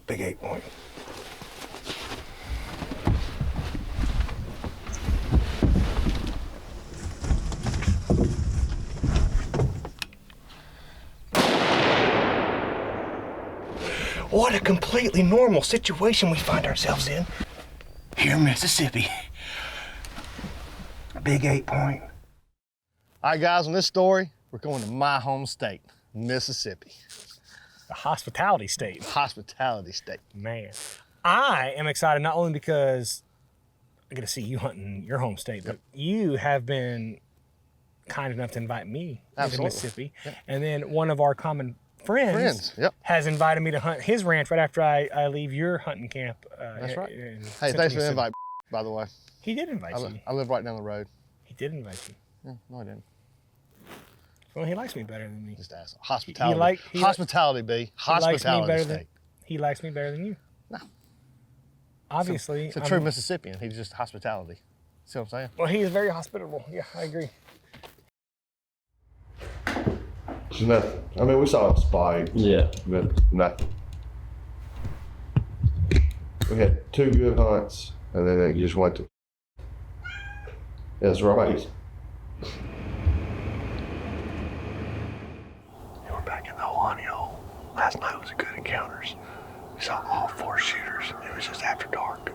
Big 8 point. What a completely normal situation we find ourselves in here in Mississippi. Big 8 point. All right, guys, on this story, we're going to my home state, Mississippi. A hospitality state. Hospitality state. Man, I am excited not only because I get to see you hunting your home state, but you have been kind enough to invite me to Mississippi. Yep. And then one of our common friends has invited me to hunt his ranch right after I leave your hunting camp. That's right. Hey, thanks for the invite, by the way. He did invite you. I live right down the road. He did invite you. Yeah, no, I didn't. Well, he likes me better than me. Just asshole. Hospitality. Hospitality, B. Hospitality state. He likes me better than you. No. Obviously. It's a true Mississippian. He's just hospitality. See what I'm saying? Well, he is very hospitable. Yeah, I agree. It's nothing. I mean, we saw a spike. Yeah. But nothing. We had 2 good hunts, and then it just went to. That's right. We're back in the Ahwahnee hole. Last night was a good encounters. We saw all 4 shooters. It was just after dark.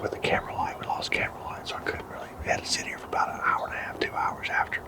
With the camera light, we lost camera light, so I couldn't really. We had to sit here for about an hour and a half, 2 hours after.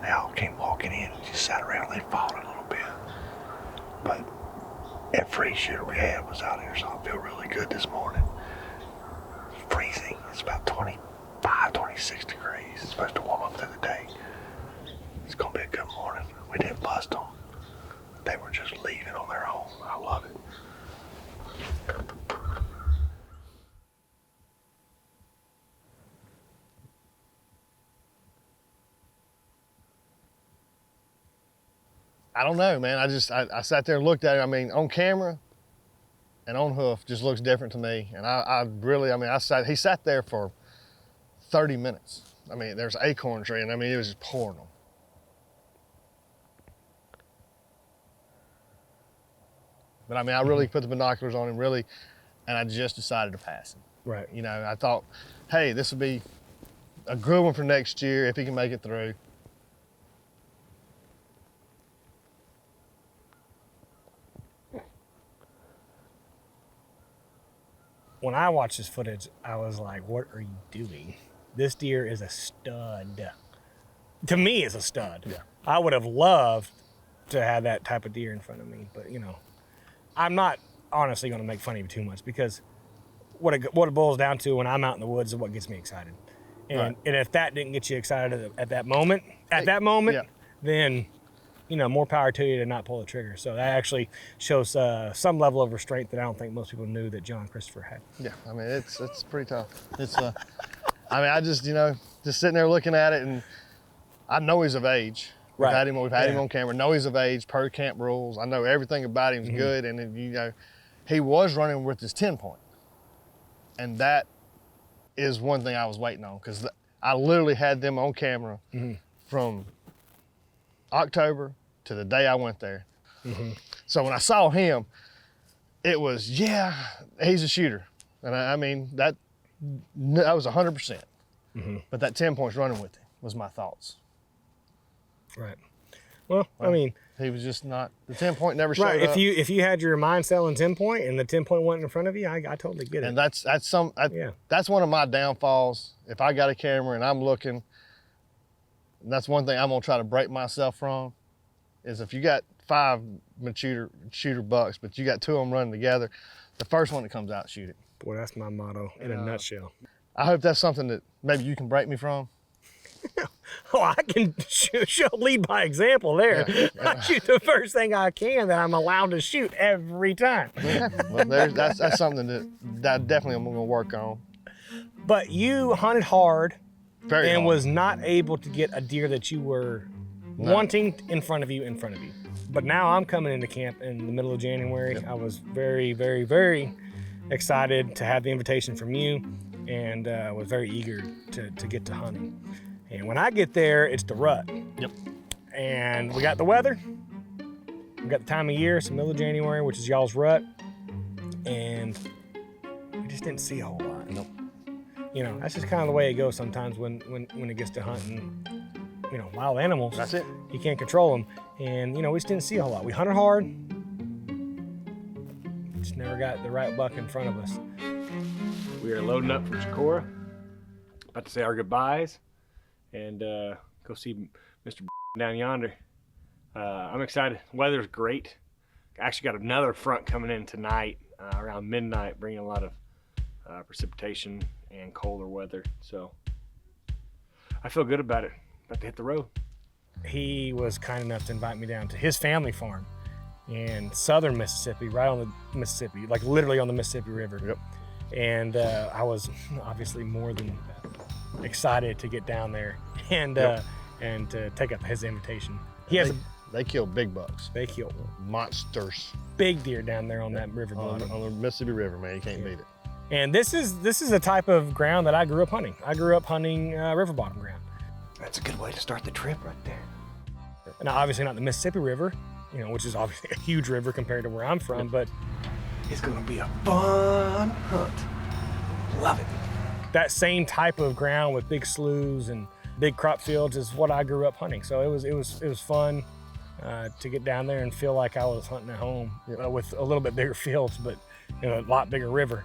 They all came walking in and just sat around. They fought a little bit. But every shooter we had was out here, so I feel really good this morning. It's freezing. It's about 25, 26 degrees. It's supposed to warm up through the day. It's going to be a good morning. We didn't bust them. They were just leaving on their own. I love it. I don't know, man. I sat there and looked at it. I mean, on camera and on hoof just looks different to me. And he sat there for 30 minutes. I mean, there's an acorn tree, and I mean, it was just pouring them. But I mean, I really put the binoculars on him, and I just decided to pass him. Right. You know, I thought, hey, this will be a good one for next year if he can make it through. When I watched this footage, I was like, what are you doing? This deer is a stud. To me, it's a stud. Yeah. I would have loved to have that type of deer in front of me, but you know, I'm not honestly going to make fun of you too much because what it boils down to when I'm out in the woods is what gets me excited. And if that didn't get you excited at that moment, then, you know, more power to you to not pull the trigger. So that actually shows some level of restraint that I don't think most people knew that John Christopher had. Yeah, I mean, it's pretty tough. It's, I mean, I just, you know, just sitting there looking at it, and I know he's of age. We've had him on camera. Know he's of age per camp rules. I know everything about him's good, and you know, he was running with his 10 point, and that is one thing I was waiting on because I literally had them on camera from October to the day I went there. So when I saw him, it was, yeah, he's a shooter. And I mean, that was 100%. But that 10 points running with him was my thoughts. Right. Well, I mean, he was just not, the 10 point never showed up. If you had your mind set on 10 point and the 10 point went in front of you, I totally get it. And that's one of my downfalls. If I got a camera and I'm looking, that's one thing I'm gonna try to break myself from, is if you got 5 mature shooter bucks, but you got 2 of them running together, the first one that comes out, shoot it. Boy, that's my motto in a nutshell. I hope that's something that maybe you can break me from. Oh, I can lead by example there. I shoot the first thing I can that I'm allowed to shoot every time. Well, that's something that definitely I'm gonna work on. But you hunted hard Very hard. was not able to get a deer that you were wanting in front of you. But now I'm coming into camp in the middle of January. Yep. I was very, very, very excited to have the invitation from you, and was very eager to get to hunting. And when I get there, it's the rut. Yep. And we got the weather. We got the time of year, it's the middle of January, which is y'all's rut. and we just didn't see a whole lot. Nope. You know, that's just kind of the way it goes sometimes when it gets to hunting, you know, wild animals. That's it. You can't control them. And, you know, we just didn't see a whole lot. We hunted hard, just never got the right buck in front of us. We are loading up from Chicora, about to say our goodbyes, and go see Mr. down yonder. I'm excited. Weather's great. Actually got another front coming in tonight around midnight, bringing a lot of precipitation and colder weather. So I feel good about it. About to hit the road. He was kind enough to invite me down to his family farm in southern Mississippi, right on the Mississippi, like literally on the Mississippi River. Yep. And I was obviously more than excited to get down there and and to take up his invitation. He has They kill big bucks. they kill Monsters. big deer down there on that river On bottom. the Mississippi River, man. You can't beat it. And this is a type of ground that I grew up hunting. I grew up hunting river bottom ground. That's a good way to start the trip right there. Now, obviously not the Mississippi River, you know, which is obviously a huge river compared to where I'm from, but It's gonna be a fun hunt. Love it. that same type of ground with big sloughs and big crop fields is what I grew up hunting. So it was fun to get down there and feel like I was hunting at home with a little bit bigger fields, but you know, a lot bigger river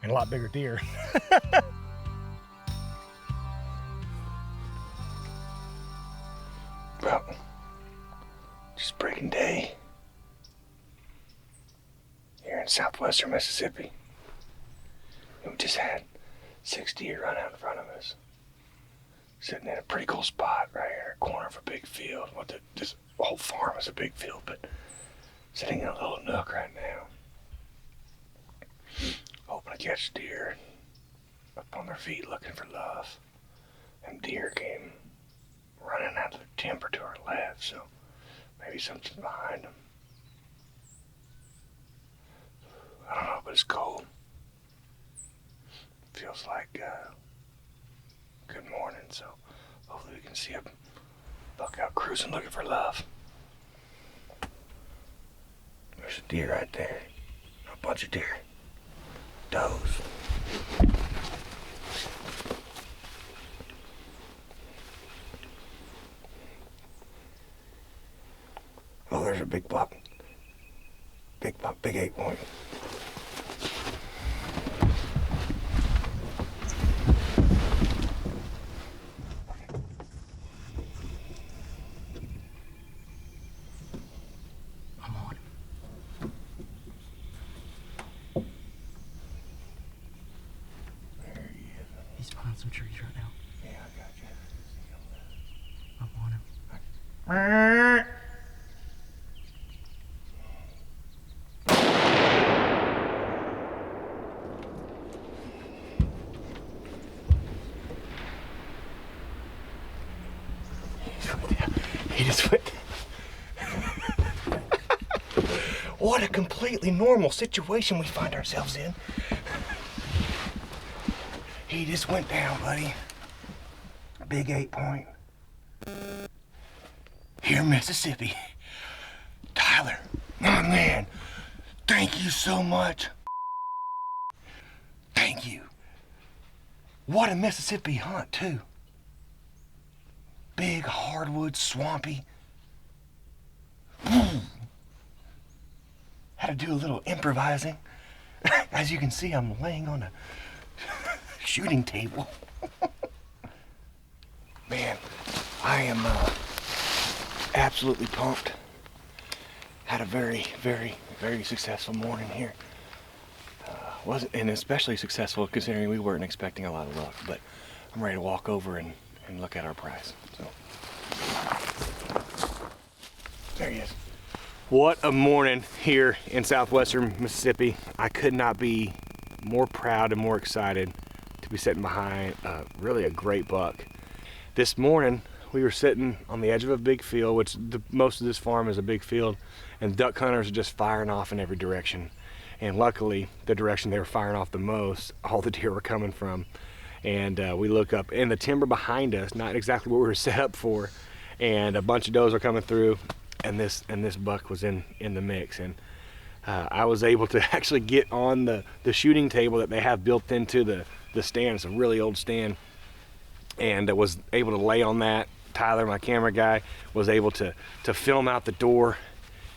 and a lot bigger deer. Well, just breaking day here in southwestern Mississippi. We just had 6 deer run out in front of us, sitting in a pretty cool spot right here, corner of a big field. Well, this whole farm is a big field, but sitting in a little nook right now, hoping to catch deer up on their feet looking for love. Them deer came running out of the timber to our left, so maybe something's behind them. I don't know, but it's cold. Feels like good morning, so hopefully we can see a buck out cruising looking for love. There's a deer right there. A bunch of deer. Does. Oh, there's a big buck. Big buck, big 8-point. I'm on him. There he is. He's behind some trees right now. Yeah, I got you. I'm on him. He just went. What a completely normal situation we find ourselves in. He just went down, buddy. Big 8-point. Here in Mississippi. Tyler, my man, thank you so much. Thank you. What a Mississippi hunt, too. Big, hardwood, swampy. Had to do a little improvising. As you can see, I'm laying on a shooting table. Man, I am absolutely pumped. Had a very, very, very successful morning here. Wasn't, and especially successful considering we weren't expecting a lot of luck, but I'm ready to walk over and look at our prize. So there he is. What a morning here in southwestern Mississippi. I could not be more proud and more excited to be sitting behind really a great buck. This morning we were sitting on the edge of a big field, which most of this farm is a big field, and duck hunters are just firing off in every direction. And luckily, the direction they were firing off the most, all the deer were coming from. And we look up, and the timber behind us, not exactly what we were set up for, and a bunch of does are coming through, and this buck was in the mix. And I was able to actually get on the shooting table that they have built into the stand. It's a really old stand, and I was able to lay on that. Tyler, my camera guy, was able to film out the door,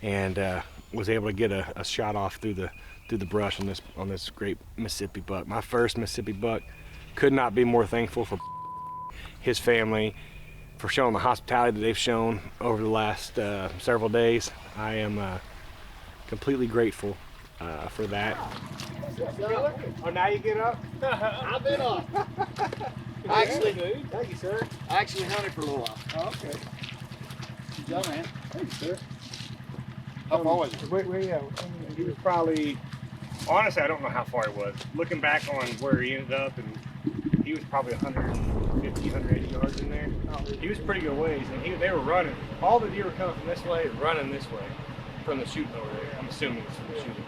and was able to get a shot off through the brush on this great Mississippi buck. My first Mississippi buck. Could not be more thankful for his family, for showing the hospitality that they've shown over the last several days. I am completely grateful for that. Oh, now you get up? I've been up. Actually, thank you, sir. I actually hunted for a little while. Oh, okay. Good job, man. Thank you, sir. How far was it? He was probably, honestly, I don't know how far he was. Looking back on where he ended up, and he was probably 150, 180 yards in there. He was pretty good ways, and they were running. All the deer were coming from this way, running this way, from the shooting over there. I'm assuming it's from the shooting.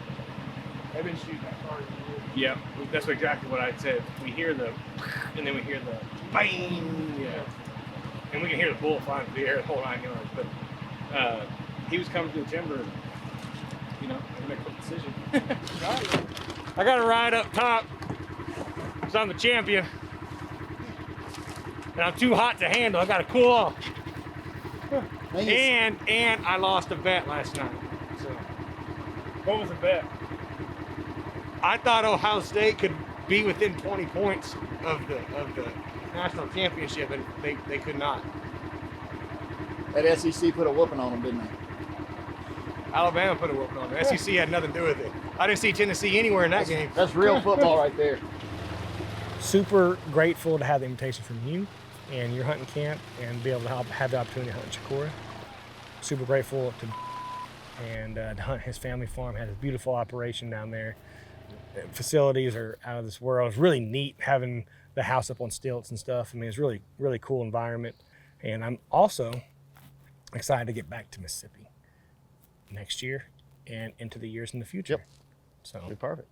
They've been shooting that far. Yeah, that's exactly what I said. We hear the, and then we hear the bang, yeah. And we can hear the bull flying through the air the whole 9 yards. But he was coming through the timber, you know, and make a quick decision. I got to ride up top, because I'm the champion. And I'm too hot to handle. I got to cool off. And I lost a bet last night. So, what was the bet? I thought Ohio State could be within 20 points of the national championship, and they could not. That SEC put a whooping on them, didn't they? Alabama put a whooping on them. SEC had nothing to do with it. I didn't see Tennessee anywhere in that game. That's real football right there. Super grateful to have the invitation from you and your hunting camp, and be able to have the opportunity to hunt in Chicora. Super grateful to hunt his family farm. Has a beautiful operation down there. Facilities are out of this world. It's really neat having the house up on stilts and stuff. I mean, it's really, really cool environment. And I'm also excited to get back to Mississippi next year and into the years in the future. Yep. So Be perfect.